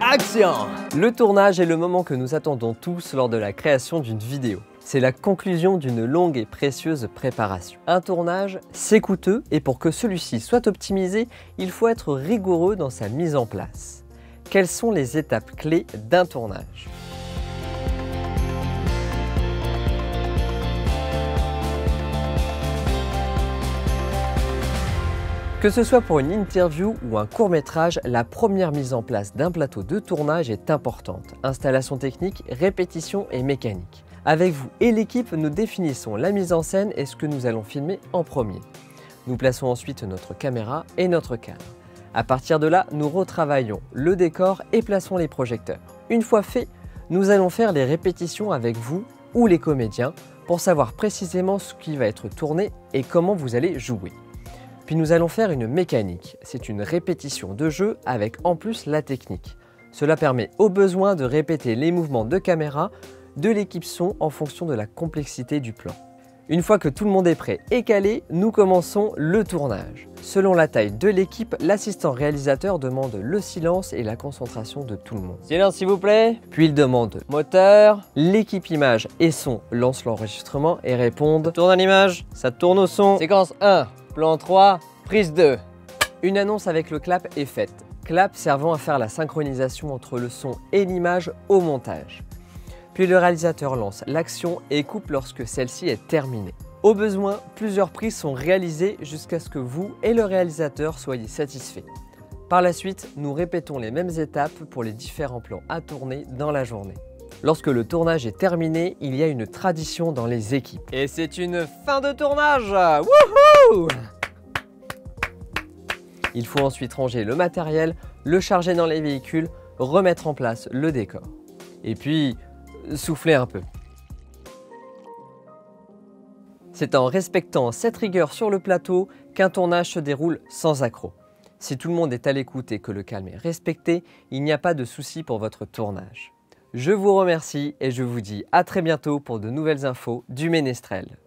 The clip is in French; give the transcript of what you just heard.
Action! Le tournage est le moment que nous attendons tous lors de la création d'une vidéo. C'est la conclusion d'une longue et précieuse préparation. Un tournage, c'est coûteux et pour que celui-ci soit optimisé, il faut être rigoureux dans sa mise en place. Quelles sont les étapes clés d'un tournage ? Que ce soit pour une interview ou un court-métrage, la première mise en place d'un plateau de tournage est importante. Installation technique, répétition et mécanique. Avec vous et l'équipe, nous définissons la mise en scène et ce que nous allons filmer en premier. Nous plaçons ensuite notre caméra et notre cadre. À partir de là, nous retravaillons le décor et plaçons les projecteurs. Une fois fait, nous allons faire les répétitions avec vous ou les comédiens pour savoir précisément ce qui va être tourné et comment vous allez jouer. Puis nous allons faire une mécanique. C'est une répétition de jeu avec en plus la technique. Cela permet au besoin de répéter les mouvements de caméra de l'équipe son en fonction de la complexité du plan. Une fois que tout le monde est prêt et calé, nous commençons le tournage. Selon la taille de l'équipe, l'assistant réalisateur demande le silence et la concentration de tout le monde. Silence s'il vous plaît. Puis il demande moteur. L'équipe image et son lance l'enregistrement et répondent tourne à l'image, ça tourne au son. Séquence 1. Plan 3, prise 2. Une annonce avec le clap est faite. Clap servant à faire la synchronisation entre le son et l'image au montage. Puis le réalisateur lance l'action et coupe lorsque celle-ci est terminée. Au besoin, plusieurs prises sont réalisées jusqu'à ce que vous et le réalisateur soyez satisfaits. Par la suite, nous répétons les mêmes étapes pour les différents plans à tourner dans la journée. Lorsque le tournage est terminé, il y a une tradition dans les équipes. Et c'est une fin de tournage! Wouhou! Il faut ensuite ranger le matériel, le charger dans les véhicules, remettre en place le décor. Et puis, souffler un peu. C'est en respectant cette rigueur sur le plateau qu'un tournage se déroule sans accroc. Si tout le monde est à l'écoute et que le calme est respecté, il n'y a pas de souci pour votre tournage. Je vous remercie et je vous dis à très bientôt pour de nouvelles infos du Ménestrel.